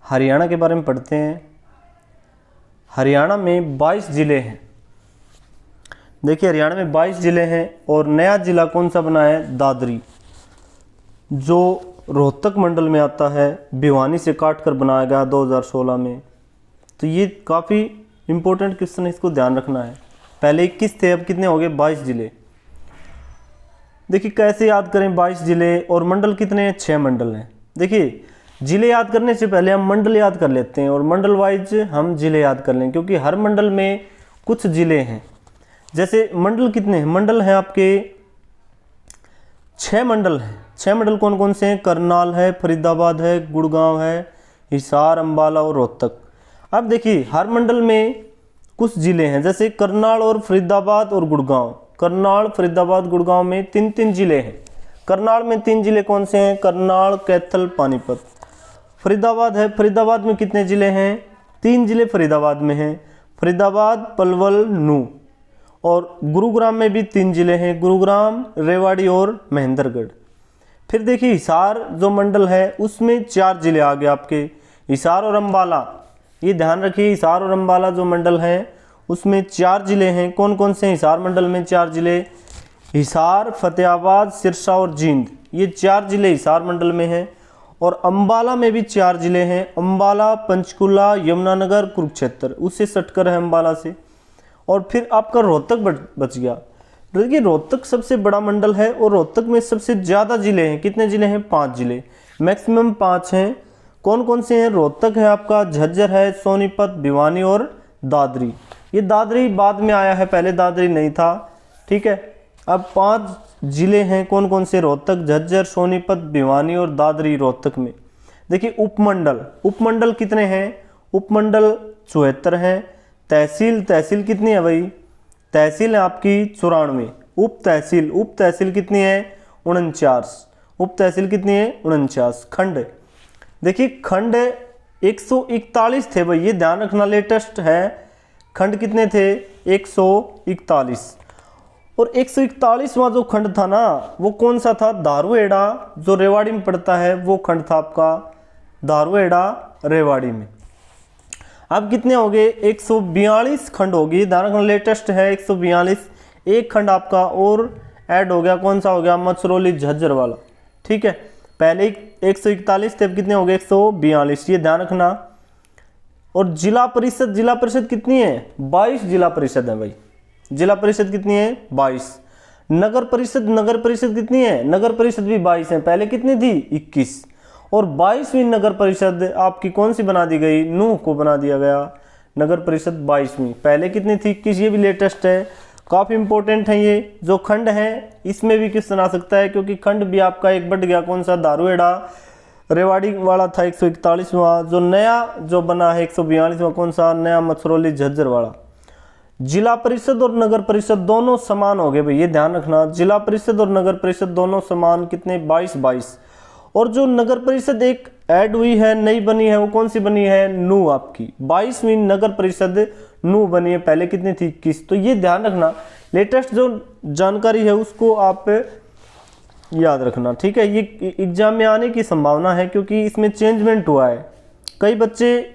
हरियाणा के बारे में पढ़ते हैं। हरियाणा में 22 ज़िले हैं। देखिए हरियाणा में 22 ज़िले हैं और नया ज़िला कौन सा बना है, दादरी, जो रोहतक मंडल में आता है, भिवानी से काट कर बनाया गया 2016 में। तो ये काफ़ी इम्पोर्टेंट क्वेश्चन है, इसको ध्यान रखना है। पहले 21 थे, अब कितने हो गए, 22 ज़िले। देखिए कैसे याद करें 22 ज़िले, और मंडल कितने हैं, 6 मंडल हैं। देखिए ज़िले याद करने से पहले हम मंडल याद कर लेते हैं और मंडल वाइज हम ज़िले याद कर लें, क्योंकि हर मंडल में कुछ ज़िले हैं। जैसे मंडल कितने हैं, मंडल हैं आपके 6 मंडल हैं। 6 मंडल कौन कौन से हैं, करनाल है, फरीदाबाद है, गुड़गांव है, हिसार, अंबाला और रोहतक। अब देखिए हर मंडल में कुछ ज़िले हैं, जैसे करनाल और फरीदाबाद और गुड़गांव। करनाल, फरीदाबाद, गुड़गांव में 3-3 ज़िले हैं। करनाल में 3 ज़िले कौन से हैं, करनाल, कैथल, पानीपत। फरीदाबाद है, फरीदाबाद में कितने ज़िले हैं, 3 ज़िले फरीदाबाद में हैं, फरीदाबाद, पलवल, नूह। और गुरुग्राम में भी 3 ज़िले हैं, गुरुग्राम, रेवाड़ी और महेंद्रगढ़। फिर देखिए हिसार जो मंडल है उसमें 4 ज़िले आ गए आपके, हिसार और अंबाला। ये ध्यान रखिए, हिसार और अंबाला जो मंडल हैं उसमें 4 ज़िले हैं। कौन कौन से हैं हिसार मंडल में 4 ज़िले, हिसार, फतेहाबाद, सिरसा और जींद। ये 4 ज़िले हिसार मंडल में हैं। और अंबाला में भी 4 ज़िले हैं, अंबाला, पंचकुला, यमुनानगर, कुरुक्षेत्र, उससे सटकर है अंबाला से। और फिर आपका रोहतक बच गया। देखिए रोहतक सबसे बड़ा मंडल है और रोहतक में सबसे ज़्यादा ज़िले हैं। कितने ज़िले हैं, 5 ज़िले, मैक्सिमम 5 हैं। कौन कौन से हैं, रोहतक है आपका, झज्जर है, सोनीपत, भिवानी और दादरी। ये दादरी बाद में आया है, पहले दादरी नहीं था, ठीक है। अब 5 ज़िले हैं, कौन कौन से, रोहतक, झज्जर, सोनीपत, भिवानी और दादरी रोहतक में। देखिए उपमंडल, उपमंडल कितने हैं, उपमंडल 74 हैं। तहसील कितनी है भाई, तहसील है आपकी 94। उप तहसील कितनी है, 49। उप तहसील कितनी है, 49। खंड, देखिए खंड 141 थे भाई, ये ध्यान रखना, लेटेस्ट है। खंड कितने थे, 141। और 141वां जो खंड था ना वो कौन सा था, दारुएड़ा, जो रेवाड़ी में पड़ता है, वो खंड था आपका दारुएड़ा, रेवाड़ी में। अब कितने हो गए, 142 खंड होगी, ध्यान रखना, लेटेस्ट है 142। एक खंड आपका और ऐड हो गया, कौन सा हो गया, मछरौली, झज्जर वाला, ठीक है। पहले 141 थे, अब कितने हो गए, 142, ये ध्यान रखना। और जिला परिषद कितनी है, 22 जिला परिषद है भाई। जिला परिषद कितनी है, 22। नगर परिषद कितनी है, नगर परिषद भी 22 है, पहले कितनी थी, 21। और 22वीं नगर परिषद आपकी कौन सी बना दी गई, नूह को बना दिया गया नगर परिषद 22वीं, पहले कितनी थी, 21। ये भी लेटेस्ट है, काफ़ी इंपॉर्टेंट है। ये जो खंड है इसमें भी क्वेश्चन आ सकता है, क्योंकि खंड भी आपका एक बढ़ गया, कौन सा, दारुएड़ा, रेवाड़ी वाला था 141वां, जो नया जो बना है 142वां, कौन सा, नया मछरौली, झज्जर वाला। जिला परिषद और नगर परिषद दोनों समान हो गए भाई, ये ध्यान रखना, जिला परिषद और नगर परिषद दोनों समान, कितने, 22। और जो नगर परिषद एक ऐड हुई है, नई बनी है, वो कौन सी बनी है, नूह आपकी 22वीं नगर परिषद नूह बनी है, पहले कितनी थी, 21। तो ये ध्यान रखना, लेटेस्ट जो जानकारी है उसको आप याद रखना, ठीक है। ये एग्जाम में आने की संभावना है, क्योंकि इसमें चेंजमेंट हुआ है। कई बच्चे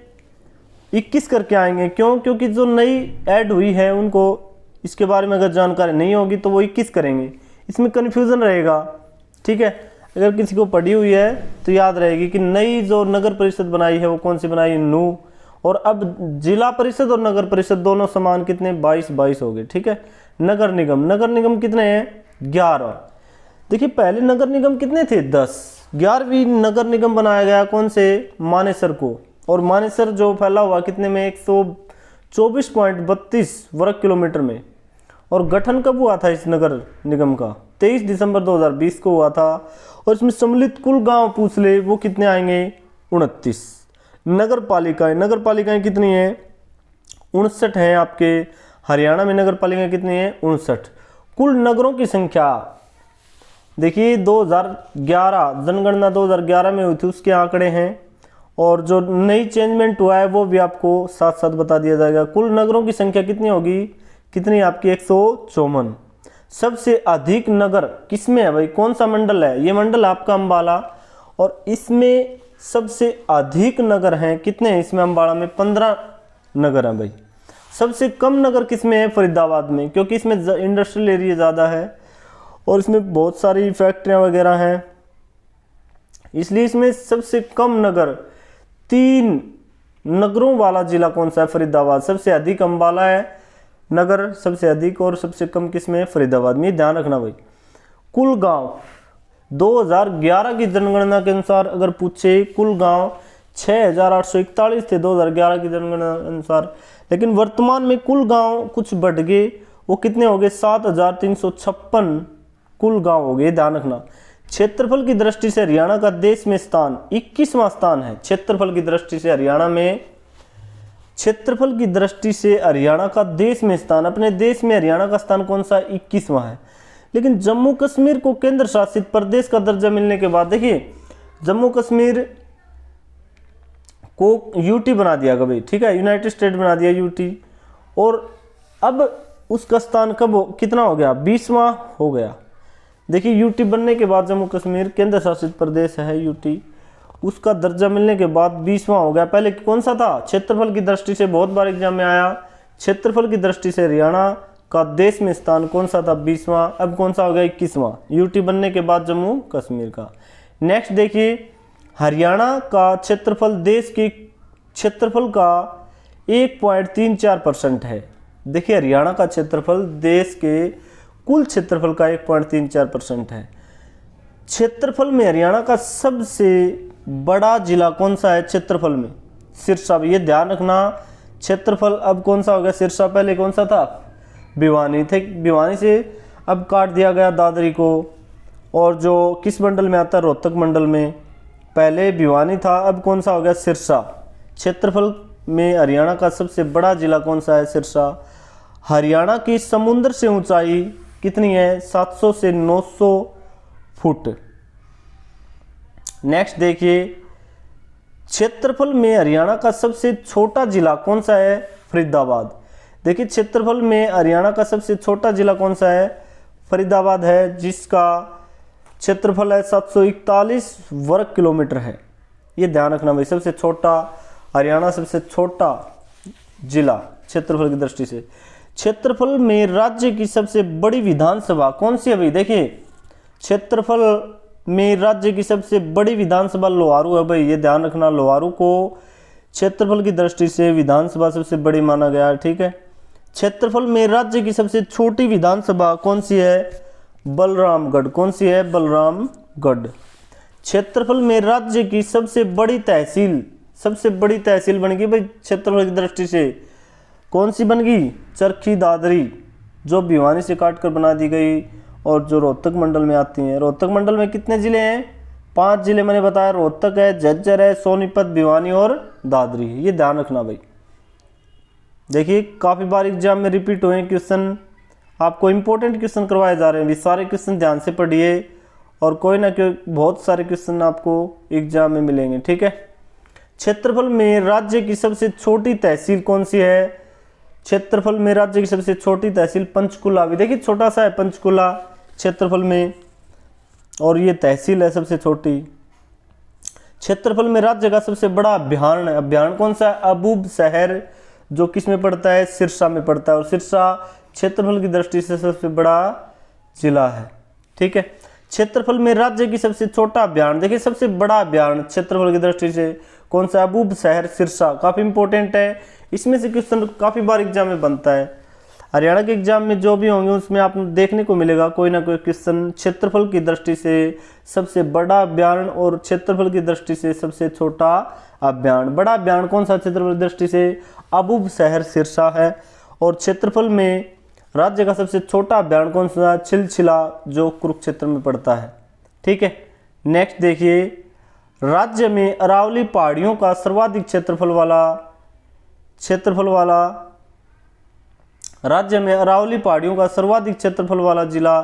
21 करके आएंगे, क्यों, क्योंकि जो नई ऐड हुई है उनको इसके बारे में अगर जानकारी नहीं होगी तो वो 21 करेंगे, इसमें कन्फ्यूज़न रहेगा, ठीक है। अगर किसी को पढ़ी हुई है तो याद रहेगी कि नई जो नगर परिषद बनाई है वो कौन सी बनाई, नूह। और अब जिला परिषद और नगर परिषद दोनों समान, कितने, 22 हो गए, ठीक है। नगर निगम कितने हैं, 11। देखिए पहले नगर निगम कितने थे, 10। 11वीं नगर निगम बनाया गया, कौन से, मानेसर को। और मानेसर जो फैला हुआ कितने में, 124.32 वर्ग किलोमीटर में। और गठन कब हुआ था इस नगर निगम का, 23 दिसंबर 2020 को हुआ था। और इसमें सम्मिलित कुल गांव पूछ ले, वो कितने आएंगे, 29। नगर पालिकाएं कितनी हैं, 59 हैं आपके। हरियाणा में नगर पालिकाएं कितनी हैं, 59। कुल नगरों की संख्या, देखिए 2011 जनगणना 2011 में हुई थी, उसके आंकड़े हैं। और जो नई चेंजमेंट हुआ है वो भी आपको साथ साथ बता दिया जाएगा। कुल नगरों की संख्या कितनी होगी, कितनी आपकी, 154। सबसे अधिक नगर किसमें है भाई, कौन सा मंडल है, ये मंडल आपका अंबाला। और इसमें सबसे अधिक नगर हैं कितने हैं इसमें, अम्बाड़ा में 15 नगर हैं भाई। सबसे कम नगर किसमें है, फरीदाबाद में, क्योंकि इसमें इंडस्ट्रियल एरिया ज़्यादा है और इसमें बहुत सारी फैक्ट्रियाँ वगैरह हैं, इसलिए इसमें सबसे कम नगर। 3 नगरों वाला जिला कौन सा है, फरीदाबाद। सबसे अधिक अम्बाला है नगर, सबसे अधिक, और सबसे कम किसमें है, फरीदाबाद में। ध्यान रखना भाई। कुल गांव 2011 की जनगणना के अनुसार अगर पूछे, कुल गांव 6841 थे 2011 की जनगणना अनुसार, लेकिन वर्तमान में कुल गांव कुछ बढ़ गए, वो कितने हो गए, 7356 कुल गांव हो गए। ध्यान रखना। क्षेत्रफल की दृष्टि से हरियाणा का देश में स्थान 21वां स्थान है। क्षेत्रफल की दृष्टि से हरियाणा में, क्षेत्रफल की दृष्टि से हरियाणा का देश में स्थान, अपने देश में हरियाणा का स्थान कौन सा, 21वां है। लेकिन जम्मू कश्मीर को केंद्र शासित प्रदेश का दर्जा मिलने के बाद, देखिए जम्मू कश्मीर को यूटी बना दिया गया भाई, ठीक है, यूनाइटेड स्टेट बना दिया यूटी, और अब उसका स्थान कब कितना हो गया, 20वां हो गया। देखिए यूटी बनने के बाद जम्मू कश्मीर केंद्र शासित प्रदेश है यूटी, उसका दर्जा मिलने के बाद 20वां हो गया। पहले कौन सा था, क्षेत्रफल की दृष्टि से बहुत बार एग्जाम में आया, क्षेत्रफल की दृष्टि से हरियाणा का देश में स्थान कौन सा था, 20वां, अब कौन सा हो गया, 21वां, यूटी बनने के बाद जम्मू कश्मीर का। नेक्स्ट देखिए, हरियाणा का क्षेत्रफल देश के क्षेत्रफल का 1.34% है। देखिए हरियाणा का क्षेत्रफल देश के कुल क्षेत्रफल का 1.34% है। क्षेत्रफल में हरियाणा का सबसे बड़ा जिला कौन सा है, क्षेत्रफल में, सिरसा। ये ध्यान रखना, क्षेत्रफल अब कौन सा हो गया, सिरसा। पहले कौन सा था, भिवानी थे, भिवानी से अब काट दिया गया दादरी को, और जो किस मंडल में आता है, रोहतक मंडल में। पहले भिवानी था, अब कौन सा हो गया, सिरसा। क्षेत्रफल में हरियाणा का सबसे बड़ा जिला कौन सा है, सिरसा। हरियाणा की समुद्र से ऊंचाई कितनी है, 700 से 900 फुट। नेक्स्ट देखिए, क्षेत्रफल में हरियाणा का सबसे छोटा जिला कौन सा है, फरीदाबाद। देखिए क्षेत्रफल में हरियाणा का सबसे छोटा जिला कौन सा है, फरीदाबाद है, जिसका क्षेत्रफल है 741 वर्ग किलोमीटर है। ये ध्यान रखना भाई, सबसे छोटा हरियाणा, सबसे छोटा जिला क्षेत्रफल की दृष्टि से। क्षेत्रफल में राज्य की सबसे बड़ी विधानसभा कौन सी है भाई। देखिए क्षेत्रफल में राज्य की सबसे बड़ी विधानसभा लोहारू है भाई, ये ध्यान रखना। लोहारू को क्षेत्रफल की दृष्टि से विधानसभा सबसे बड़ी माना गया है, ठीक है। क्षेत्रफल में राज्य की सबसे छोटी विधानसभा कौन सी है, बलरामगढ़। कौन सी है, बलरामगढ़। क्षेत्रफल में राज्य की सबसे बड़ी तहसील, सबसे बड़ी तहसील बन गई भाई क्षेत्रफल की दृष्टि से, कौन सी बन गई, चरखी दादरी, जो भिवानी से काट कर बना दी गई और जो रोहतक मंडल में आती हैं। रोहतक मंडल में कितने जिले हैं, 5 जिले मैंने बताया, रोहतक है, झज्जर है, सोनीपत, भिवानी और दादरी है। ये ध्यान रखना भाई। देखिए काफ़ी बार एग्जाम में रिपीट हुए क्वेश्चन, आपको इंपॉर्टेंट क्वेश्चन करवाए जा रहे हैं, सारे क्वेश्चन ध्यान से पढ़िए और कोई ना कोई बहुत सारे क्वेश्चन आपको एग्जाम में मिलेंगे, ठीक है। क्षेत्रफल में राज्य की सबसे छोटी तहसील कौन सी है, क्षेत्रफल में राज्य की सबसे छोटी तहसील पंचकुला। भी देखिए छोटा सा है पंचकुला क्षेत्रफल में, और ये तहसील है सबसे छोटी। क्षेत्रफल में राज्य का सबसे बड़ा अभ्यारण्य, अभ्यारण्य कौन सा है, अबूब शहर, जो किस में पड़ता है, सिरसा में पड़ता है, और सिरसा क्षेत्रफल की दृष्टि से सबसे बड़ा जिला है, ठीक है। क्षेत्रफल में राज्य की सबसे छोटा अभ्यारण्य, देखिए सबसे बड़ा अभ्यारण्य क्षेत्रफल की दृष्टि से कौन सा, अबूब शहर, सिरसा। काफी इंपॉर्टेंट है, इसमें से क्वेश्चन काफी बार एग्जाम में बनता है। हरियाणा के एग्जाम में जो भी होंगे उसमें आपको देखने को मिलेगा कोई ना कोई क्वेश्चन क्षेत्रफल की दृष्टि से सबसे बड़ा अभ्यारण्य और क्षेत्रफल की दृष्टि से सबसे छोटा अभ्यारण्य। बड़ा अभ्यारण्य कौन सा क्षेत्रफल की दृष्टि से, अबूब शहर, सिरसा है। और क्षेत्रफल में राज्य का सबसे छोटा अभ्यारण्य कौन सा, छिलछिला, जो कुरुक्षेत्र में पड़ता है, ठीक है। नेक्स्ट देखिए, राज्य में अरावली पहाड़ियों का सर्वाधिक क्षेत्रफल वाला राज्य में अरावली पहाड़ियों का सर्वाधिक क्षेत्रफल वाला जिला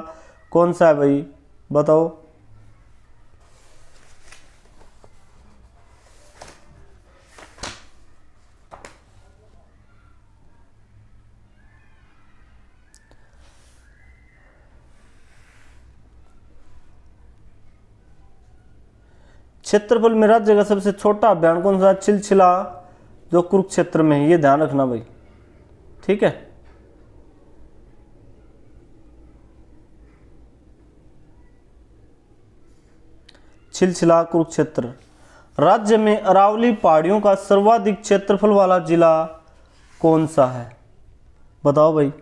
कौन सा है भाई, बताओ। क्षेत्रफल में राज्य का सबसे छोटा अभ्यारण्य कौन सा? चिलचिला, जो कुरुक्षेत्र में है, ये ध्यान रखना भाई, ठीक है। चिलचिला, कुरुक्षेत्र। राज्य में अरावली पहाड़ियों का सर्वाधिक क्षेत्रफल वाला जिला कौन सा है? बताओ भाई,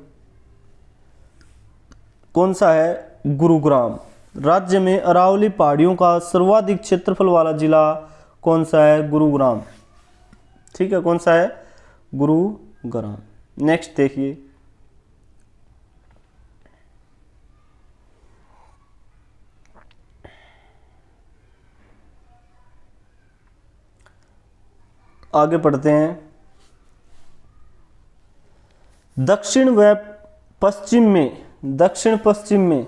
कौन सा है? गुरुग्राम। राज्य में अरावली पहाड़ियों का सर्वाधिक क्षेत्रफल वाला जिला कौन सा है? गुरुग्राम, ठीक है। कौन सा है? गुरुग्राम। नेक्स्ट देखिए, आगे पढ़ते हैं। दक्षिण व पश्चिम में, दक्षिण पश्चिम में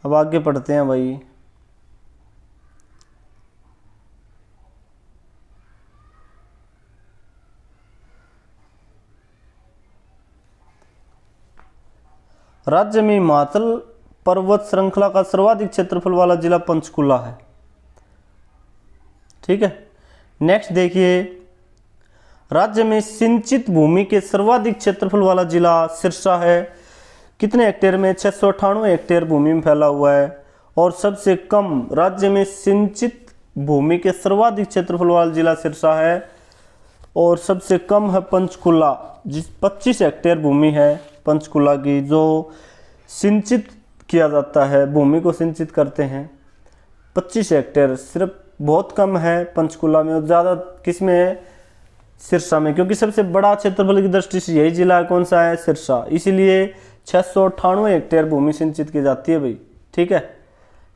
अब आगे पढ़ते हैं भाई। राज्य में हिमाचल पर्वत श्रृंखला का सर्वाधिक क्षेत्रफल वाला जिला पंचकुला है, ठीक है। नेक्स्ट देखिए, राज्य में सिंचित भूमि के सर्वाधिक क्षेत्रफल वाला जिला सिरसा है। कितने हेक्टेयर में? 698 हेक्टेयर भूमि में फैला हुआ है। और सबसे कम राज्य में सिंचित भूमि के सर्वाधिक क्षेत्रफल वाला जिला सिरसा है। और सबसे कम है पंचकुला, जिस 25 हेक्टेयर भूमि है पंचकुला की, जो सिंचित किया जाता है, भूमि को सिंचित करते हैं। 25 हेक्टेयर सिर्फ बहुत कम है पंचकुला में, और ज़्यादा किस में है? सिरसा में, क्योंकि सबसे बड़ा क्षेत्रफल की दृष्टि से यही जिला कौन सा है? सिरसा। इसीलिए 698 हेक्टेयर भूमि सिंचित की जाती है भाई, ठीक है।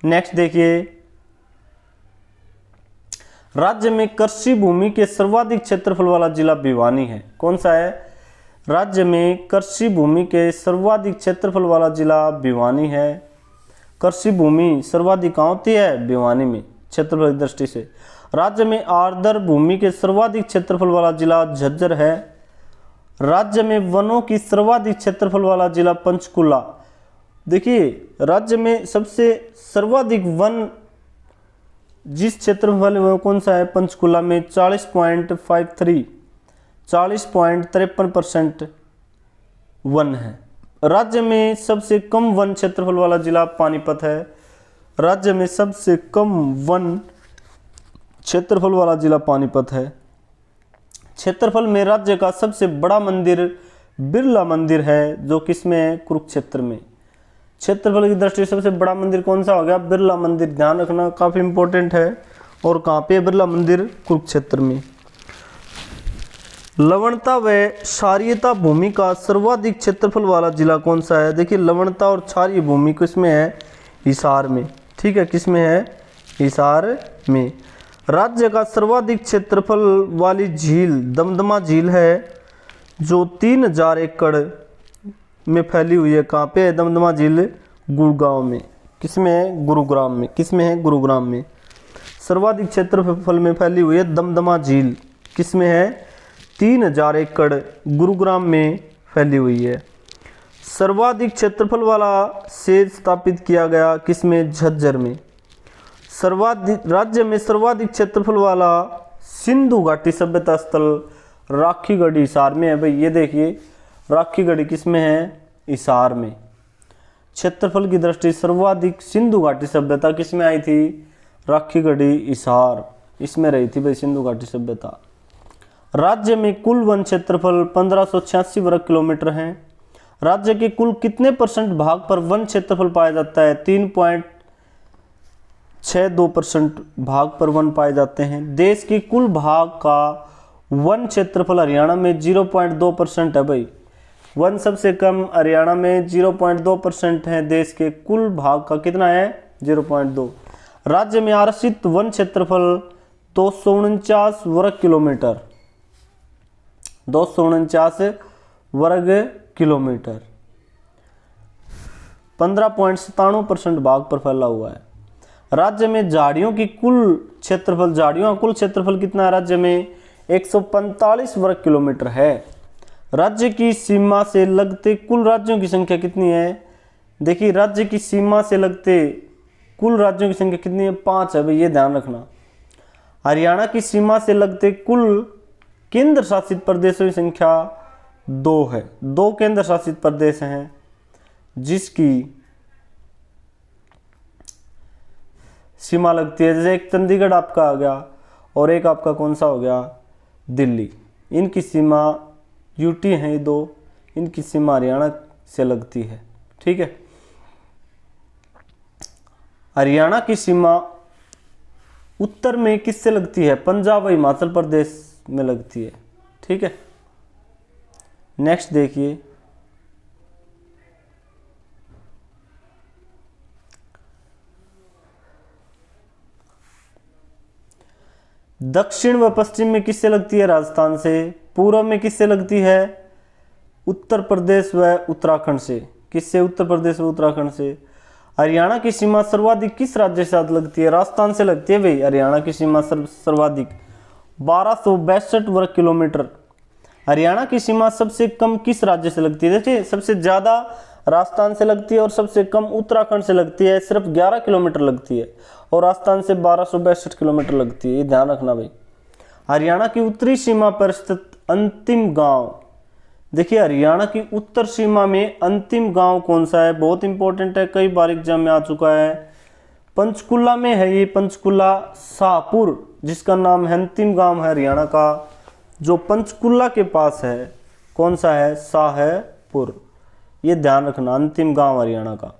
नेक्स्ट देखिए, राज्य में कृषि भूमि के सर्वाधिक क्षेत्रफल वाला जिला भिवानी है। कौन सा है? राज्य में कृषि भूमि के सर्वाधिक क्षेत्रफल वाला जिला भिवानी है। कृषि भूमि सर्वाधिक कहाँ होती है? भिवानी में, क्षेत्रफल की दृष्टि से। राज्य में आर्द्र भूमि के सर्वाधिक क्षेत्रफल वाला जिला झज्जर है। राज्य में वनों की सर्वाधिक क्षेत्रफल वाला जिला पंचकुला। देखिए, राज्य में सबसे सर्वाधिक वन जिस क्षेत्रफल में कौन सा है? पंचकुला में 40.53, 40.53% वन है। राज्य में सबसे कम वन क्षेत्रफल वाला जिला पानीपत है। राज्य में सबसे कम वन क्षेत्रफल वाला जिला पानीपत है। क्षेत्रफल में राज्य का सबसे बड़ा मंदिर बिरला मंदिर है, जो किसमें है? कुरुक्षेत्र में। क्षेत्रफल की दृष्टि से सबसे बड़ा मंदिर कौन सा हो गया? बिरला मंदिर। ध्यान रखना, काफी इंपॉर्टेंट है। और कहाँ पे? बिरला मंदिर, कुरुक्षेत्र में। लवणता व क्षारीयता भूमि का सर्वाधिक क्षेत्रफल वाला जिला कौन सा है? देखिए, लवणता और क्षारीय भूमि किसमें है? हिसार में, ठीक है। किसमें है? हिसार में। राज्य का सर्वाधिक क्षेत्रफल वाली झील दमदमा झील है, जो 3000 एकड़ में फैली हुई है। कहाँ पे है दमदमा झील? गुड़गांव में। किसमें है? गुरुग्राम में। किसमें है? गुरुग्राम में। सर्वाधिक क्षेत्रफल में फैली हुई है दमदमा झील। किसमें है? 3000 एकड़ गुरुग्राम में फैली हुई है। सर्वाधिक क्षेत्रफल वाला सेज स्थापित किया गया किसमें? झज्जर में। राज्य में सर्वाधिक क्षेत्रफल वाला सिंधु घाटी सभ्यता स्थल राखीगढ़ी हिसार में है भाई। ये देखिए, राखीगढ़ी किसमें है? हिसार में। क्षेत्रफल की दृष्टि सर्वाधिक सिंधु घाटी सभ्यता किसमें आई थी? राखीगढ़ी हिसार, इसमें रही थी भाई सिंधु घाटी सभ्यता। राज्य में कुल वन क्षेत्रफल 1586 वर्ग किलोमीटर है। राज्य के कुल कितने % भाग पर वन क्षेत्रफल पाया जाता है? 3.62% भाग पर वन पाए जाते हैं। देश के कुल भाग का वन क्षेत्रफल हरियाणा में 0.2% है भाई। वन सबसे कम हरियाणा में 0.2% है। देश के कुल भाग का कितना है? 0.2। राज्य में आरक्षित वन क्षेत्रफल 249 वर्ग किलोमीटर, 249 वर्ग किलोमीटर, 15.97% भाग पर फैला हुआ है। राज्य में झाड़ियों की कुल क्षेत्रफल, झाड़ियों का कुल क्षेत्रफल कितना है? राज्य में 145 वर्ग किलोमीटर है। राज्य की सीमा से लगते कुल राज्यों की संख्या कितनी है? देखिए राज्य की सीमा से लगते कुल राज्यों की संख्या कितनी है? 5 है भाई, ये ध्यान रखना। हरियाणा की सीमा से लगते कुल केंद्र शासित प्रदेशों की संख्या 2 है। 2 केंद्र शासित प्रदेश हैं जिसकी सीमा लगती है। जैसे एक चंडीगढ़ आपका आ गया और एक आपका कौन सा हो गया? दिल्ली। इनकी सीमा यूटी हैं ये 2, इनकी सीमा हरियाणा से लगती है। ठीक है, हरियाणा की सीमा उत्तर में किससे लगती है? पंजाब और हिमाचल प्रदेश में लगती है। ठीक है, नेक्स्ट देखिए, दक्षिण व पश्चिम में किससे लगती है? राजस्थान से। पूर्व में किससे लगती है? उत्तर प्रदेश व उत्तराखंड से। किससे? उत्तर प्रदेश व उत्तराखंड से। हरियाणा की सीमा सर्वाधिक किस राज्य के साथ लगती है? राजस्थान से लगती है भाई। हरियाणा की सीमा सर्वाधिक 1262 वर्ग किलोमीटर। हरियाणा की सीमा सबसे कम किस राज्य से लगती है? देखिए, सबसे ज़्यादा राजस्थान से लगती है और सबसे कम उत्तराखंड से लगती है, सिर्फ 11 किलोमीटर लगती है, और राजस्थान से 1262 किलोमीटर लगती है, ये ध्यान रखना भाई। हरियाणा की उत्तरी सीमा पर स्थित अंतिम गांव, देखिए हरियाणा की उत्तर सीमा में अंतिम गांव कौन सा है? बहुत इंपॉर्टेंट है, कई बार एग्जाम में आ चुका है। पंचकुला में है ये, पंचकुला शाहपुर जिसका नाम है, अंतिम गांव है हरियाणा का जो पंचकुला के पास है, कौन सा है? शाहपुर। ये ध्यान रखना, अंतिम गांव हरियाणा का।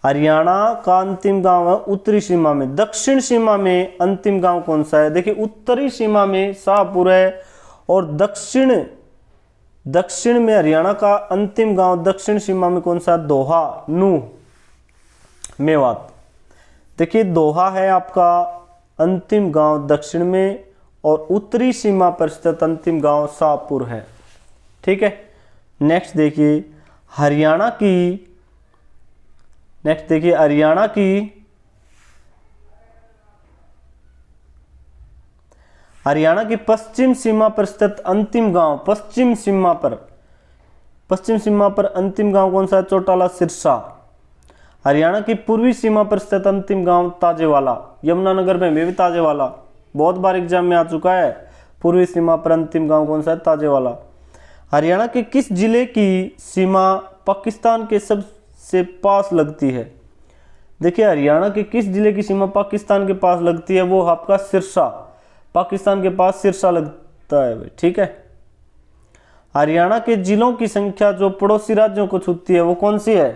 हरियाणा का अंतिम गांव है उत्तरी सीमा में। दक्षिण सीमा में अंतिम गांव कौन सा है? देखिए, उत्तरी सीमा में शाहपुर है और दक्षिण में हरियाणा का अंतिम गांव दक्षिण सीमा में कौन सा? दोहा, नूह, मेवात। देखिए, दोहा है आपका अंतिम गांव दक्षिण में और उत्तरी सीमा पर स्थित अंतिम गांव शाहपुर है। ठीक है, नेक्स्ट देखिए, हरियाणा की पश्चिम सीमा पर स्थित अंतिम गांव, पश्चिम सीमा पर अंतिम गांव कौन सा है? चौटाला, सिरसा। हरियाणा की पूर्वी सीमा पर स्थित अंतिम गांव ताजेवाला, यमुनानगर में भी ताजेवाला, बहुत बार एग्जाम में आ चुका है। पूर्वी सीमा पर अंतिम गांव कौन सा है? ताजेवाला। हरियाणा के किस जिले की सीमा पाकिस्तान के सबसे पास लगती है? देखिए, हरियाणा के किस जिले की सीमा पाकिस्तान के पास लगती है? वो आपका सिरसा, पाकिस्तान के पास सिरसा लगता है भाई। ठीक है, हरियाणा के जिलों की संख्या जो पड़ोसी राज्यों को छूती है वो कौन सी है?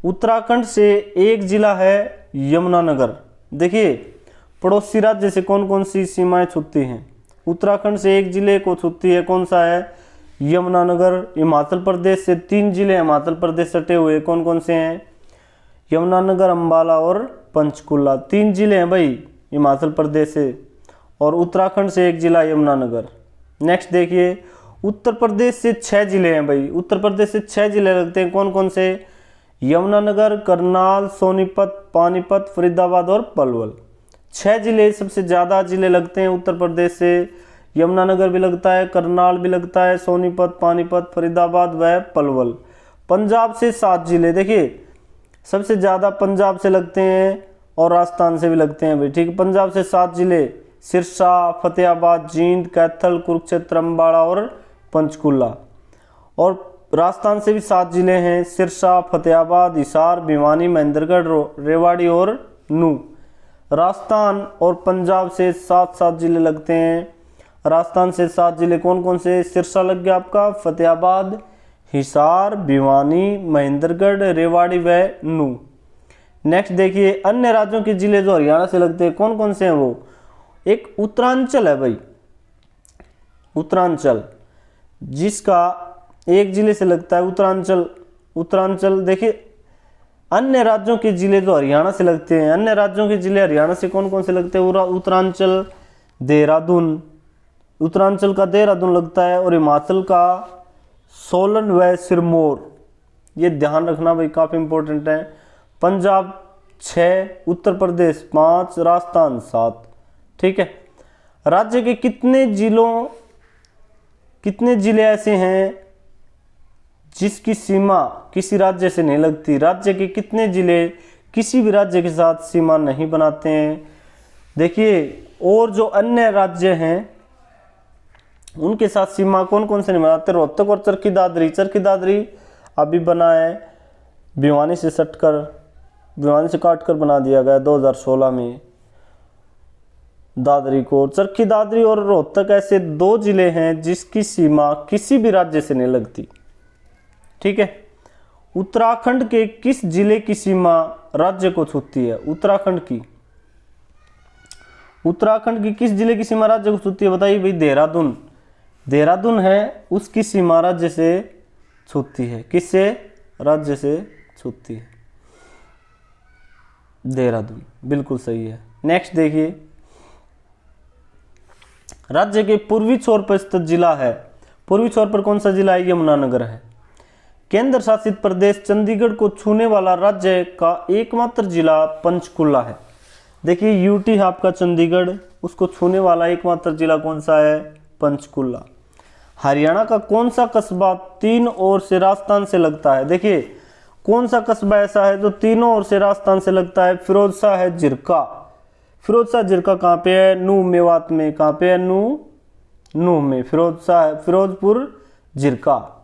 उत्तराखंड से एक जिला है यमुनानगर। देखिए, पड़ोसी राज्य से कौन कौन सी सीमाएं छूती हैं? उत्तराखंड से एक जिले को छूती है, कौन सा है? यमुनानगर। हिमाचल प्रदेश से 3 जिले हिमाचल प्रदेश सटे हुए, कौन कौन से हैं? यमुनानगर, अंबाला और पंचकुला। 3 जिले हैं भाई हिमाचल प्रदेश से, और उत्तराखंड से एक जिला यमुनानगर। नेक्स्ट देखिए, उत्तर प्रदेश से 6 जिले हैं भाई। उत्तर प्रदेश से 6 जिले लगते हैं, कौन कौन से? यमुनानगर, करनाल, सोनीपत, पानीपत, फरीदाबाद और पलवल। 6 जिले सबसे ज़्यादा जिले लगते हैं उत्तर प्रदेश से। यमुनानगर भी लगता है, करनाल भी लगता है, सोनीपत, पानीपत, फरीदाबाद व पलवल। पंजाब से 7 जिले, देखिए सबसे ज़्यादा पंजाब से लगते हैं और राजस्थान से भी लगते हैं भाई। ठीक, पंजाब से 7 जिले, सिरसा, फतेहाबाद, जींद, कैथल, कुरुक्षेत्र, अम्बाड़ा और पंचकुला। और राजस्थान से भी 7 जिले हैं, सिरसा, फतेहाबाद, हिसार, भिवानी, महेंद्रगढ़, रेवाड़ी और नूह। राजस्थान और पंजाब से 7-7 जिले लगते हैं। राजस्थान से 7 जिले कौन कौन से? सिरसा लग गया आपका, फतेहाबाद, हिसार, भिवानी, महेंद्रगढ़, रेवाड़ी व नूह। नेक्स्ट देखिए, अन्य राज्यों के जिले जो हरियाणा से लगते हैं कौन कौन से हैं? वो एक उत्तरांचल है भाई, उत्तरांचल जिसका एक जिले से लगता है उत्तरांचल। देखिए, अन्य राज्यों के जिले जो हरियाणा से लगते हैं, अन्य राज्यों के जिले हरियाणा से कौन कौन से लगते हैं? उत्तरांचल, देहरादून, उत्तरांचल का देहरादून लगता है, और हिमाचल का सोलन व सिरमौर। ये ध्यान रखना भाई, काफ़ी इंपॉर्टेंट है। पंजाब 6, उत्तर प्रदेश 5, राजस्थान 7। ठीक है, राज्य के कितने जिले ऐसे हैं जिसकी सीमा किसी राज्य से नहीं लगती। राज्य के कितने जिले किसी भी राज्य के साथ सीमा नहीं बनाते हैं? देखिए, और जो अन्य राज्य हैं उनके साथ सीमा कौन कौन से नहीं बनाते? रोहतक और चरखी दादरी। चरखी दादरी अभी बना है, भिवानी से काट कर बना दिया गया 2016 में दादरी को। चरखी दादरी और रोहतक ऐसे 2 जिले हैं जिसकी सीमा किसी भी राज्य से नहीं लगती। ठीक है। उत्तराखंड के किस जिले की सीमा राज्य को छूती है? उत्तराखंड की किस जिले की सीमा राज्य को छूती है? बताइए भाई। देहरादून है, उसकी सीमा राज्य से छूती है। किससे? राज्य से छूती है। देहरादून बिल्कुल सही है। नेक्स्ट देखिए, राज्य के पूर्वी छोर पर स्थित जिला है। पूर्वी छोर पर कौन सा जिला है? यमुनानगर है। केंद्र शासित प्रदेश चंडीगढ़ को छूने वाला राज्य का एकमात्र जिला पंचकुला है। देखिए, यूटी आपका चंडीगढ़, उसको छूने वाला एकमात्र जिला कौन सा है? पंचकुला। हरियाणा का कौन सा कस्बा 3 ओर से राजस्थान से लगता है? देखिए, कौन सा कस्बा ऐसा है जो तीनों ओर से राजस्थान से लगता है? फिरोज शाह जिरका। फिरोज शाह जिरका कहाँ पे है? नूह मेवात में। कहाँ पे है? नूह में। फिरोजपुर जिरका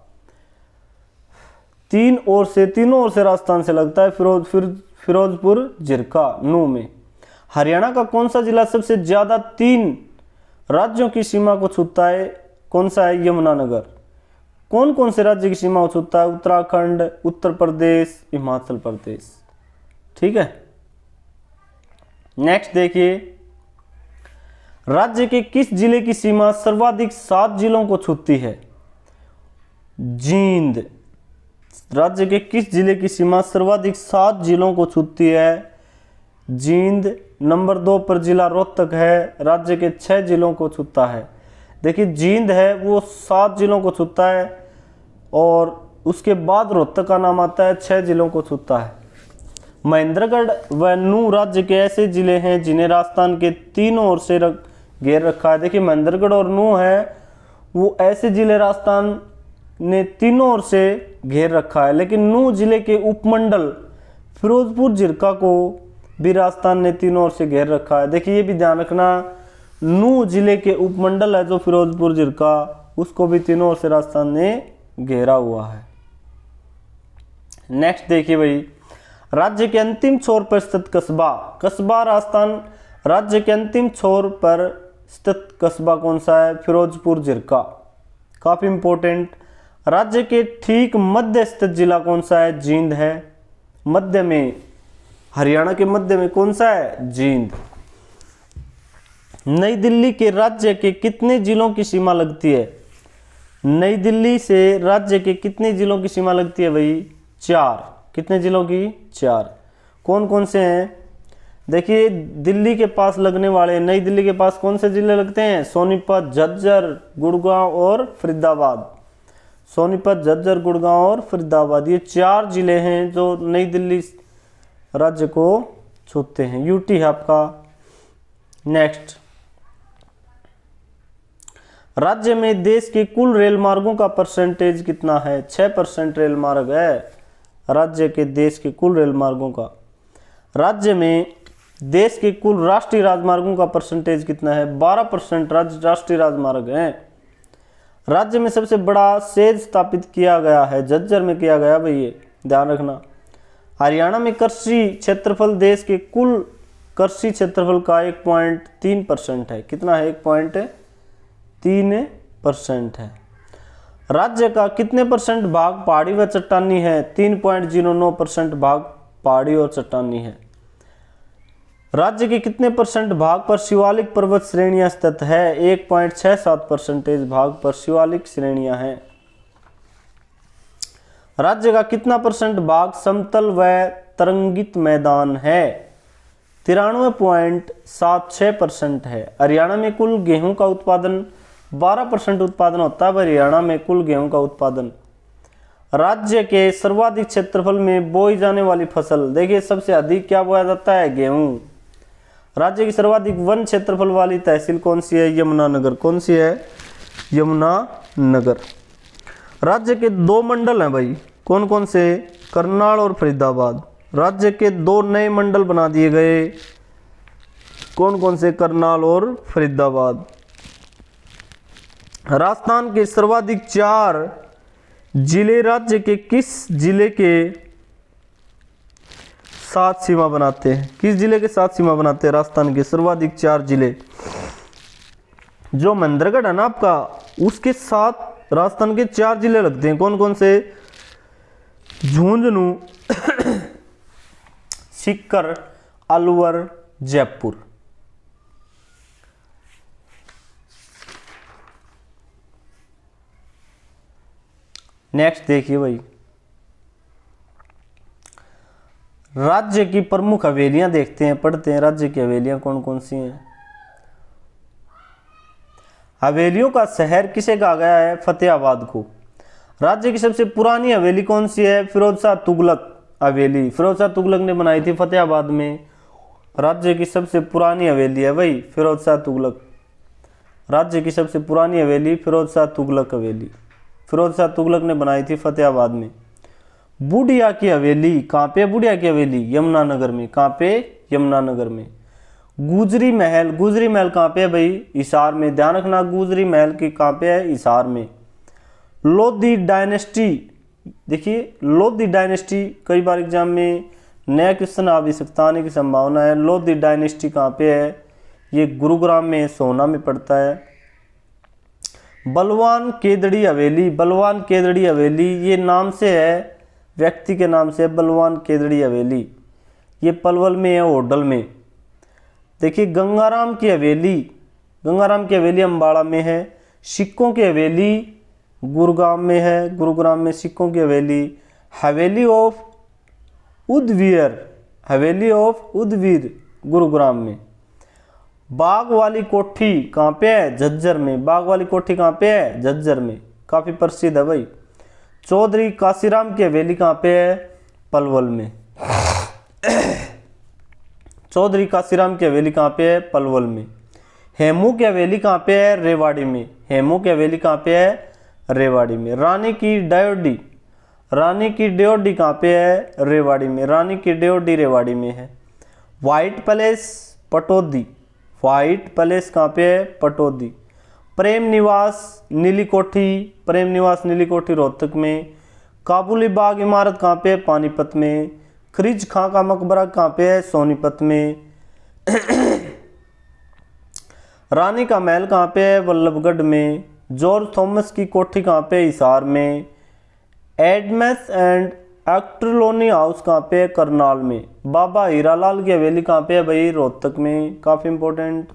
तीनों ओर से राजस्थान से लगता है। फिरोजपुर जिरका नूह में। हरियाणा का कौन सा जिला सबसे ज्यादा 3 राज्यों की सीमा को छूता है? कौन सा है? यमुनानगर। कौन कौन से राज्य की सीमा को छूता है? उत्तराखंड, उत्तर प्रदेश, हिमाचल प्रदेश। ठीक है। नेक्स्ट देखिए, राज्य के किस जिले की सीमा सर्वाधिक 7 जिलों को छूती है? जींद। राज्य के किस जिले की सीमा सर्वाधिक 7 जिलों को छूती है? जींद। नंबर 2 पर जिला रोहतक है, राज्य के 6 जिलों को छूता है। देखिए, जींद है वो 7 जिलों को छूता है और उसके बाद रोहतक का नाम आता है, 6 जिलों को छूता है। महेंद्रगढ़ व नूह राज्य के ऐसे जिले हैं जिन्हें राजस्थान के तीनों ओर से घेर रखा है। देखिए, महेंद्रगढ़ और नूह है वो ऐसे जिले राजस्थान ने तीनों ओर से घेर रखा है, लेकिन नूह जिले के उपमंडल फिरोजपुर जिरका को भी राजस्थान ने तीनों ओर से घेर रखा है। देखिए, ये भी ध्यान रखना, नूह जिले के उपमंडल है जो फिरोजपुर जिरका, उसको भी तीनों ओर से राजस्थान ने घेरा हुआ है। नेक्स्ट देखिए भाई, राज्य के अंतिम छोर पर स्थित कस्बा राजस्थान राज्य के अंतिम छोर पर स्थित कस्बा कौन सा है? फिरोजपुर जिरका। काफी इंपॉर्टेंट। राज्य के ठीक मध्य स्थित जिला कौन सा है? जींद है। मध्य में, हरियाणा के मध्य में कौन सा है? जींद। नई दिल्ली के राज्य के कितने जिलों की सीमा लगती है? नई दिल्ली से राज्य के कितने जिलों की सीमा लगती है भाई? 4। कितने जिलों की? 4। कौन कौन से हैं? देखिए, दिल्ली के पास लगने वाले, नई दिल्ली के पास कौन से जिले लगते हैं? सोनीपत, झज्जर, गुड़गांव और फरीदाबाद। सोनीपत, झज्जर, गुड़गांव और फरीदाबाद, ये 4 जिले हैं जो नई दिल्ली राज्य को छूते हैं। यूटी है आपका। नेक्स्ट, राज्य में देश के कुल रेल मार्गों का परसेंटेज कितना है? 6% रेल मार्ग है राज्य के देश के कुल रेल मार्गों का। राज्य में देश के कुल राष्ट्रीय राजमार्गों का परसेंटेज कितना है? 12% राष्ट्रीय राजमार्ग हैं। राज्य में सबसे बड़ा सेज स्थापित किया गया है, झज्जर में किया गया भाई, ये ध्यान रखना। हरियाणा में कृषि क्षेत्रफल देश के कुल कृषि क्षेत्रफल का 1.3% है। कितना है? 1.3% है। राज्य का कितने परसेंट भाग पहाड़ी व चट्टानी है? 3.09% भाग पहाड़ी और चट्टानी है। राज्य के कितने परसेंट भाग पर शिवालिक पर्वत श्रेणियां स्थित है? 1.67% भाग पर शिवालिक श्रेणियां हैं। राज्य का कितना परसेंट भाग समतल व तरंगित मैदान है? 93.76% है। हरियाणा में कुल गेहूं का उत्पादन 12% उत्पादन होता है हरियाणा में कुल गेहूं का उत्पादन। राज्य के सर्वाधिक क्षेत्रफल में बोई जाने वाली फसल, देखिए सबसे अधिक क्या बोया जाता है? गेहूं। राज्य की सर्वाधिक वन क्षेत्रफल वाली तहसील कौन सी है? यमुनानगर। कौन सी है? यमुनानगर। राज्य के 2 मंडल हैं भाई, कौन कौन से? करनाल और फरीदाबाद। राज्य के 2 नए मंडल बना दिए गए, कौन कौन से? करनाल और फरीदाबाद। राजस्थान के सर्वाधिक 4 जिले राज्य के किस जिले के साथ सीमा बनाते हैं? किस जिले के साथ सीमा बनाते हैं राजस्थान के सर्वाधिक 4 जिले? जो महेंद्रगढ़ है ना आपका, उसके साथ राजस्थान के 4 जिले लगते हैं, कौन कौन से? झुंझुनू, सीकर, अलवर, जयपुर। नेक्स्ट देखिए भाई, राज्य की प्रमुख हवेलियां देखते हैं, पढ़ते हैं। राज्य की हवेलियां कौन कौन सी हैं? हवेलियों का शहर किसे कहा गया है? फतेहाबाद को। राज्य की सबसे पुरानी हवेली कौन सी है? फिरोज शाह तुगलक हवेली। फिरोज शाह तुगलक ने बनाई थी फतेहाबाद में। राज्य की सबसे पुरानी हवेली है भाई फिरोज शाह तुगलक। राज्य की सबसे पुरानी हवेली फिरोज शाह तुगलक हवेली, फिरोज शाह तुगलक ने बनाई थी फतेहाबाद में। बूढ़िया की हवेली कहाँ पे? बूढ़िया की हवेली यमुनानगर में। कहाँ पे? यमुनानगर में। गुजरी महल, गुजरी महल कहाँ पे है भाई? हिसार में। ध्यान रखना, गुजरी महल की कहाँ पे है? हिसार में। लोधी डायनेस्टी, देखिए लोधी डायनेस्टी कई बार एग्जाम में नया क्वेश्चन आ भी सकता, आने की संभावना है। लोधी डायनेस्टी कहाँ पे है? ये गुरुग्राम में, सोना में पड़ता है। बलवान केदड़ी हवेली, बलवान केदड़ी हवेली ये नाम से है, व्यक्ति के नाम से बलवान केदड़ी हवेली, ये पलवल में है, होडल में। देखिए गंगाराम की हवेली, गंगाराम की हवेली अम्बाड़ा में है। सिक्कों की हवेली गुरुग्राम में है, गुरुग्राम में सिक्कों की हवेली। हवेली ऑफ उदवीर, हवेली ऑफ उदवीर गुरुग्राम में। बाग वाली कोठी कहाँ पे है? झज्जर में। बाग वाली कोठी कहाँ पे है? झज्जर में, काफ़ी प्रसिद्ध है भाई। चौधरी काशीराम की हवेली कहाँ पे है? पलवल में। चौधरी काशीराम की हवेली कहाँ पे है? पलवल में। हेमू की हवेली कहाँ पे है? रेवाड़ी में। हेमू की हवेली कहाँ पे है? रेवाड़ी में। रानी की ड्योढ़ी, रानी की ड्योढ़ी कहाँ पे है? रेवाड़ी में। रानी की ड्योढ़ी रेवाड़ी में है। White palace Pataudi, white palace कहाँ पे है? पटौदी। प्रेम निवास नीली कोठी, प्रेम निवास नीली कोठी रोहतक में। काबुली बाग इमारत कहाँ पे है? पानीपत में। खरीज खां का मकबरा कहाँ पे है? सोनीपत में। रानी का महल कहाँ पे है? वल्लभगढ़ में। जॉर्ज थॉमस की कोठी कहाँ पे? हिसार में। एडमस एंड एक्ट्रोलोनी हाउस कहाँ पे है? करनाल में। बाबा हीरालाल की हवेली कहाँ पे है भाई? रोहतक में, काफ़ी इंपॉर्टेंट।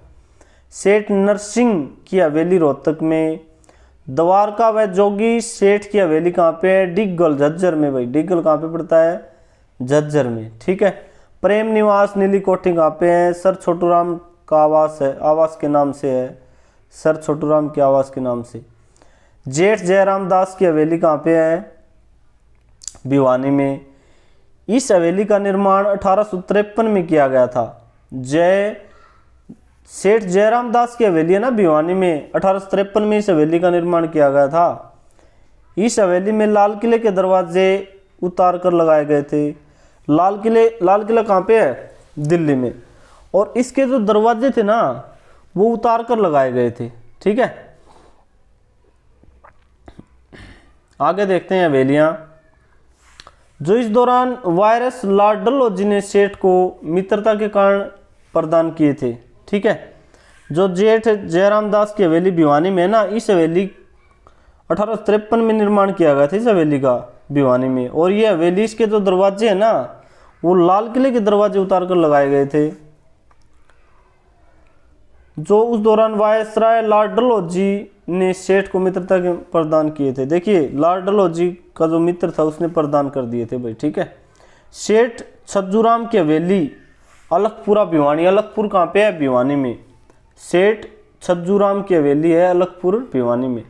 सेठ नरसिंह की हवेली रोहतक में। द्वारका व जोगी सेठ की हवेली कहाँ पे है? डिग्गल, झज्जर में भाई। डिग्गल कहाँ पे पड़ता है? झज्जर में, ठीक है। प्रेम निवास नीली कोठी कहाँ पे है? सर छोटूराम का आवास है, आवास के नाम से है, सर छोटूराम के आवास के नाम से। जेठ जयराम दास की हवेली कहाँ पे है? भिवानी में। इस हवेली का निर्माण 1853 में किया गया था। सेठ जयराम दास की हवेली है ना भिवानी में, 1853 में इस हवेली का निर्माण किया गया था। इस हवेली में लाल किले के दरवाजे उतार कर लगाए गए थे। लाल किला कहाँ पे है? दिल्ली में। और इसके जो दरवाजे थे ना वो उतार कर लगाए गए थे, ठीक है। आगे देखते हैं हवेलियां जो इस दौरान वायरस लॉर्ड डलहौजी ने सेठ को मित्रता के कारण प्रदान किए थे, ठीक है। जो जेठ जयराम दास की हवेली भिवानी में है ना, इस हवेली 1853 में निर्माण किया गया था इस हवेली का भिवानी में। और ये हवेली इसके जो दरवाजे हैं ना वो लाल किले के दरवाजे उतार कर लगाए गए थे। जो उस दौरान वायसराय लॉर्ड डलहौजी ने सेठ को मित्रता के प्रदान किए थे। देखिए लॉर्ड डलहौजी का जो मित्र था उसने प्रदान कर दिए थे भाई, ठीक है। सेठ छज्जूराम की हवेली अलखपुरा भिवानी, अलखपुर कहाँ पे है? भिवानी में। सेठ छज्जूराम की हवेली है अलखपुर भिवानी में।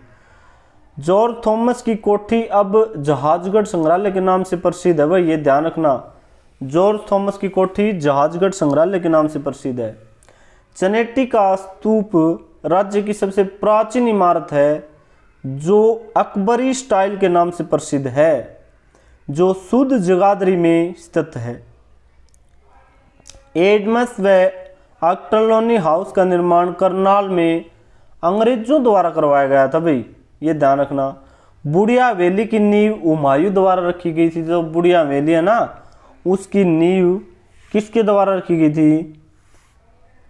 जॉर्ज थॉमस की कोठी अब जहाजगढ़ संग्रहालय के नाम से प्रसिद्ध है भाई, ये ध्यान रखना। जॉर्ज थॉमस की कोठी जहाजगढ़ संग्रहालय के नाम से प्रसिद्ध है। चनेटी का स्तूप राज्य की सबसे प्राचीन इमारत है। जो अकबरी स्टाइल के नाम से प्रसिद्ध है, जो शुद्ध जगाधरी में स्थित है। एडम्स व ऑक्टरलोनी हाउस का निर्माण करनाल में अंग्रेजों द्वारा करवाया गया था भाई, ये ध्यान रखना। बुढ़िया हवेली की नींव हुमायूं द्वारा रखी गई थी। जो बुढ़िया हवेली है ना, उसकी नींव किसके द्वारा रखी गई थी?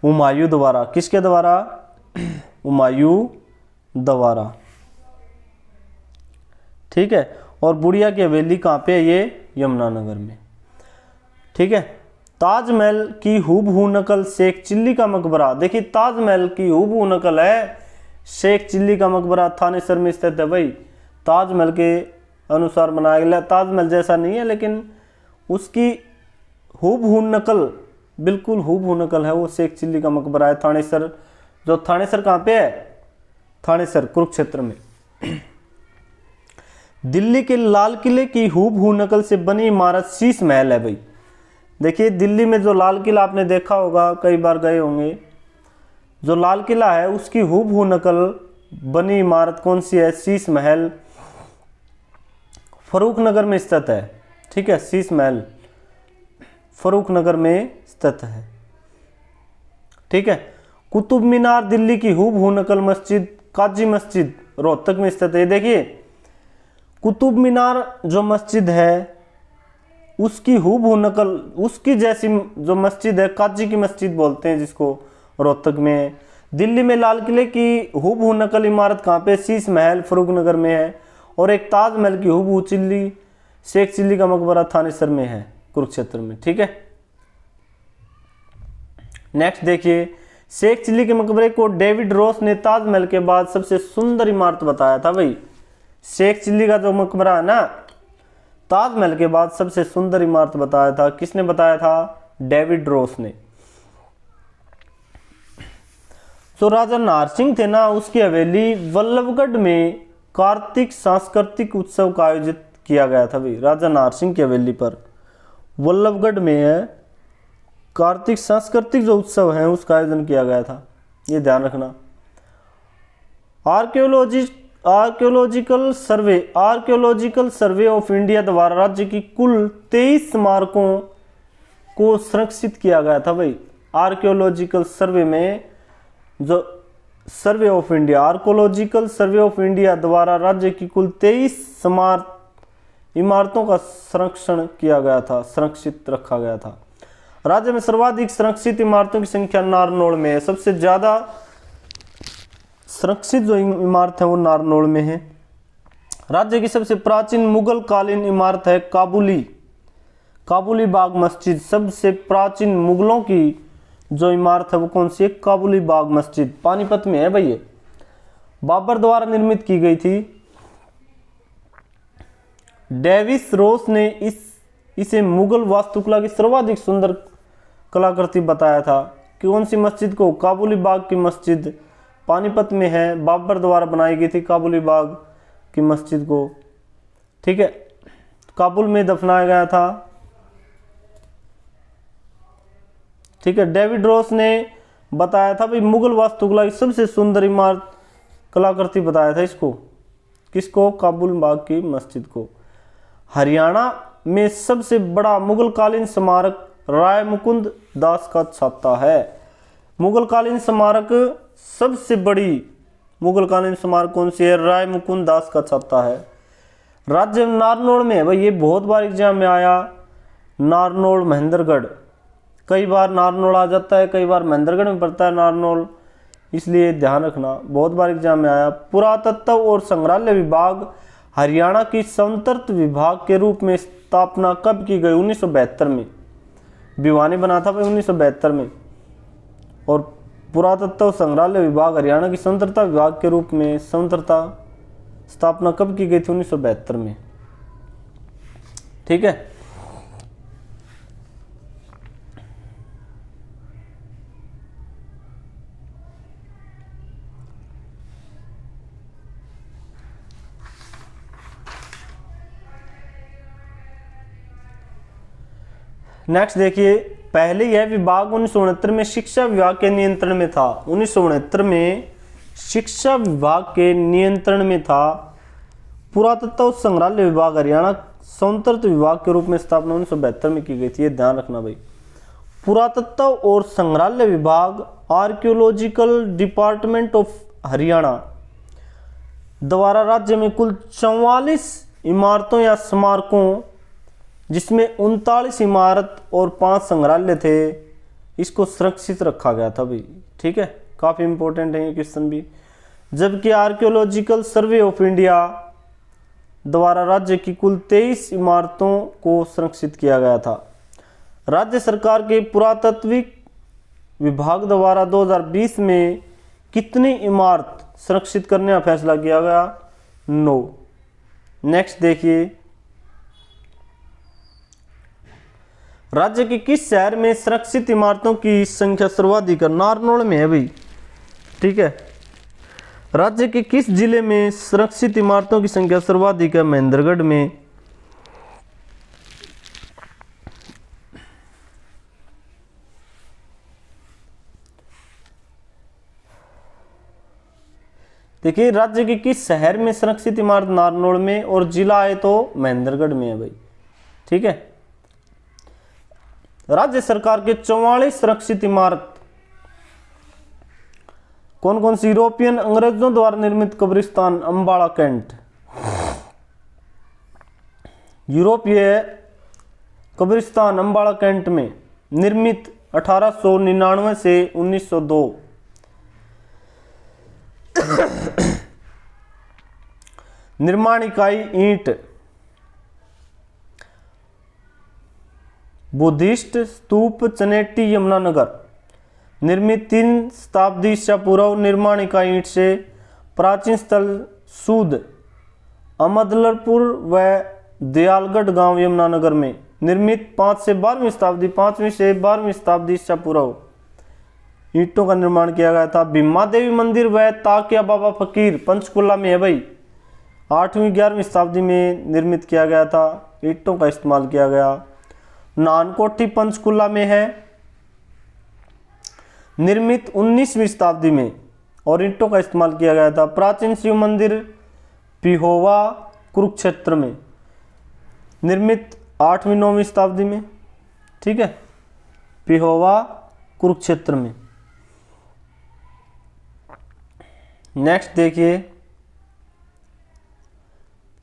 हुमायूं द्वारा। किसके द्वारा? हुमायूं द्वारा। ठीक है। और बुढ़िया की हवेली कहाँ पे है? ये यमुनानगर में। ठीक है। ताजमहल की हूबहू नकल शेख चिल्ली का मकबरा। देखिए ताजमहल की हूबहू नकल है शेख चिल्ली का मकबरा, थानेसर में स्थित है भाई। ताजमहल के अनुसार बनाया गया, ताजमहल जैसा नहीं है लेकिन उसकी हूबहू नकल, बिल्कुल हूबहू नकल है वो शेख चिल्ली का मकबरा है थानेसर। जो थानेसर कहाँ पे है? थानेसर कुरुक्षेत्र में। दिल्ली के लाल किले की हूबहू नकल से बनी इमारत शीश महल है भाई। देखिए दिल्ली में जो लाल किला आपने देखा होगा, कई बार गए होंगे, जो लाल किला है उसकी हूबहू नकल बनी इमारत कौन सी है? शीश महल, फरूख नगर में स्थित है। ठीक है, शीश महल फरूख नगर में स्थित है। ठीक है। कुतुब मीनार दिल्ली की हूबहू नकल मस्जिद काजी मस्जिद रोहतक में स्थित है। देखिए कुतुब मीनार जो मस्जिद है उसकी हूबहू नकल, उसकी जैसी जो मस्जिद है काजी की मस्जिद बोलते हैं जिसको, रोहतक में। दिल्ली में लाल किले की हूबहू नकल इमारत कहाँ पे? शीश महल फरूख नगर में है। और एक ताजमहल की हूबहू चिल्ली शेख चिल्ली का मकबरा थानेसर में है कुरुक्षेत्र में। ठीक है। नेक्स्ट देखिए, शेख चिल्ली के मकबरे को डेविड रॉस ने ताजमहल के बाद सबसे सुंदर इमारत बताया था भाई। शेख चिल्ली का जो मकबरा है ना, ताजमहल के बाद सबसे सुंदर इमारत बताया था। किसने बताया था? डेविड रॉस ने। जो राजा नारसिंह थे ना, उसकी हवेली वल्लभगढ़ में कार्तिक सांस्कृतिक उत्सव का आयोजित किया गया था भाई। राजा नारसिंह की हवेली पर वल्लभगढ़ में है कार्तिक सांस्कृतिक जो उत्सव है उसका आयोजन किया गया था, ये ध्यान रखना। आर्कियोलॉजिकल सर्वे ऑफ इंडिया द्वारा राज्य की कुल 23 स्मारकों को संरक्षित किया गया था भाई। आर्कियोलॉजिकल सर्वे में जो survey of India, archaeological survey of India द्वारा राज्य की कुल 23 इमारतों का संरक्षण किया गया था, संरक्षित रखा गया था। राज्य में सर्वाधिक संरक्षित इमारतों की संख्या नारनौल में है। सबसे ज्यादा संरक्षित जो इमारत है वो नारनौल में है। राज्य की सबसे प्राचीन मुगल कालीन इमारत है काबुली बाग मस्जिद। सबसे प्राचीन मुगलों की जो इमारत है वो कौन सी है? काबुली बाग मस्जिद, पानीपत में है भाई। ये बाबर द्वारा निर्मित की गई थी। डेविस रॉस ने इसे मुगल वास्तुकला की सर्वाधिक सुंदर कलाकृति बताया था। कौन सी मस्जिद को? काबुली बाग की मस्जिद, पानीपत में है, बाबर द्वारा बनाई गई थी काबुली बाग की मस्जिद को। ठीक है, काबुल में दफनाया गया था। ठीक है, डेविड रॉस ने बताया था भाई मुगल वास्तुकला की सबसे सुंदर इमारत कलाकृति बताया था इसको। किसको? काबुल बाग की मस्जिद को। हरियाणा में सबसे बड़ा मुगल कालीन स्मारक राय मुकुंद दास का छाता है। मुगल कालीन स्मारक, सबसे बड़ी मुगल कालीन स्मारक कौन सी है? राय मुकुंद दास का छाता है। राज्य नारनौल में है भाई। ये बहुत बार एग्जाम में आया, नारनौल महेंद्रगढ़। कई बार नारनौल आ जाता है, कई बार महेंद्रगढ़ में पड़ता है नारनौल, इसलिए ध्यान रखना, बहुत बार एग्जाम में आया। पुरातत्व और संग्रहालय विभाग हरियाणा की संतर्त विभाग के रूप में स्थापना कब की गई? 1972 में। भिवानी बना था भाई 1972 में। और पुरातत्व संग्रहालय विभाग हरियाणा की स्वतंत्रता विभाग के रूप में स्वतंत्रता स्थापना कब की गई थी? 1972 में। ठीक है। नेक्स्ट देखिए, पहले यह विभाग 1969 में शिक्षा विभाग के नियंत्रण में था। 1969 में शिक्षा विभाग के नियंत्रण में था। पुरातत्व संग्रहालय विभाग हरियाणा संतर्त विभाग के रूप में स्थापना 1972 में की गई थी, ये ध्यान रखना भाई। पुरातत्व और संग्रहालय विभाग आर्कियोलॉजिकल डिपार्टमेंट ऑफ हरियाणा द्वारा राज्य में कुल 44 इमारतों या स्मारकों, जिसमें 39 इमारत और 5 संग्रहालय थे, इसको सुरक्षित रखा गया था भाई। ठीक है, काफ़ी इंपॉर्टेंट है ये क्वेश्चन भी। जबकि आर्कियोलॉजिकल सर्वे ऑफ इंडिया द्वारा राज्य की कुल 23 इमारतों को संरक्षित किया गया था। राज्य सरकार के पुरातत्विक विभाग द्वारा 2020 में कितनी इमारत संरक्षित करने का फैसला किया गया? 9। नेक्स्ट देखिए, राज्य के किस शहर में संरक्षित इमारतों की संख्या सर्वाधिक है? नारनौल में है भाई। ठीक है, राज्य के किस जिले में संरक्षित इमारतों की संख्या सर्वाधिक है? महेंद्रगढ़ में। देखिए, राज्य के किस शहर में संरक्षित इमारत? नारनौल में, और जिला है तो महेंद्रगढ़ में है भाई। ठीक है, राज्य सरकार के 44 संरक्षित इमारत कौन कौन सी? यूरोपियन अंग्रेजों द्वारा निर्मित कब्रिस्तान अंबाला कैंट, यूरोपीय कब्रिस्तान अंबाला कैंट में निर्मित 1899 से 1902। निर्माण इकाई ईंट, बुद्धिस्ट स्तूप चनेटी यमुनानगर, निर्मित 3 शताब्दी ईसा पूर्व। निर्माण इकाई ईंट से प्राचीन स्थल सूद अमदलपुर व दयालगढ़ गांव यमुनानगर में, निर्मित 5 से 12वीं शताब्दी, 5वीं से 12वीं शताब्दी ईसा पूर्व ईंटों का निर्माण किया गया था। भीमा देवी मंदिर व ताकिया बाबा फकीर पंचकुला में है भाई, 8वीं 11वीं शताब्दी में निर्मित किया गया था, ईंटों का इस्तेमाल किया गया। नानकोठी पंचकुला में है, निर्मित 19वीं शताब्दी में और ईंटों का इस्तेमाल किया गया था। प्राचीन शिव मंदिर पिहोवा कुरुक्षेत्र में, निर्मित 8वीं 9वीं शताब्दी में। ठीक है, पिहोवा कुरुक्षेत्र में। नेक्स्ट देखिए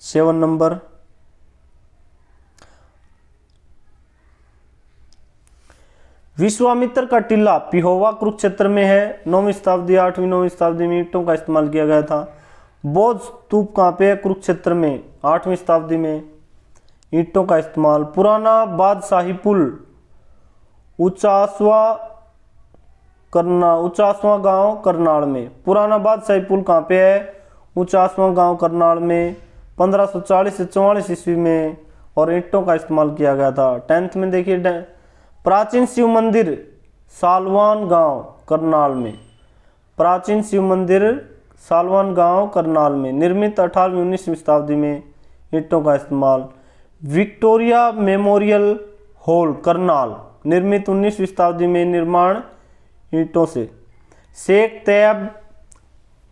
7 नंबर, विश्वामित्र का टीला पिहोवा कुरुक्षेत्र में है, 9वीं शताब्दी 8वीं 9वीं शताब्दी में ईंटों का इस्तेमाल किया गया था। बौद्ध स्तूप कहाँ पे है? कुरुक्षेत्र में, 8वीं शताब्दी में ईंटों का इस्तेमाल। पुराना बादशाही पुल उचासवा गांव करनाल में, पुराना बादशाही पुल कहाँ पे है? उचासवा गांव करनाल में, 1540 से 44 ईस्वी में, और ईंटों का इस्तेमाल किया गया था। 10th में देखिए, प्राचीन शिव मंदिर सालवान गांव करनाल में, प्राचीन शिव मंदिर सालवान गांव करनाल में, निर्मित 18वीं 19वीं शताब्दी में, ईंटों का इस्तेमाल। विक्टोरिया मेमोरियल हॉल करनाल, निर्मित 19वीं शताब्दी में, निर्माण ईंटों से। शेख तैयब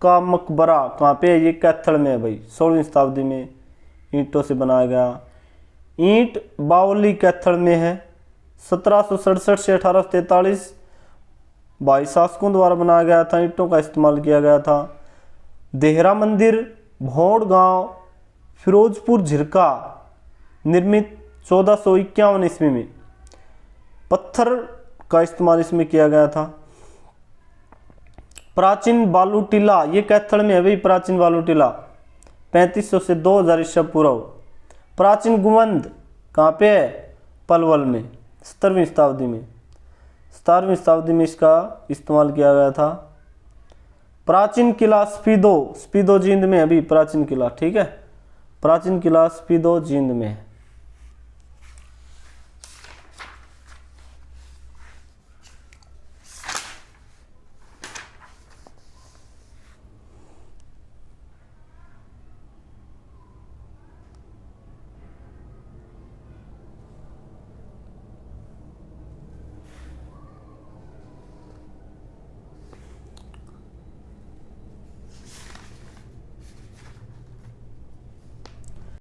का मकबरा कहाँ पे है? ये कैथल में है भाई, 16वीं शताब्दी में ईंटों से बनाया गया। ईंट बावली कैथल में है, 1767 से 1843 भाई शासकों द्वारा बनाया गया था, ईंटों का इस्तेमाल किया गया था। देहरा मंदिर भौड़ गांव फिरोजपुर झिरका, निर्मित 1451 ईस्वी में, पत्थर का इस्तेमाल इसमें किया गया था। प्राचीन बालू टीला, ये कैथल में है भाई, प्राचीन बालू टीला 3500 से 2000 ईसा पूर्व। प्राचीन गुंबद कहाँ पे है? पलवल में, 17वीं शताब्दी में, 17वीं शताब्दी में इसका इस्तेमाल किया गया था। प्राचीन किला स्पीदो जींद में अभी प्राचीन किला। ठीक है, प्राचीन किला स्पीदो जींद में है।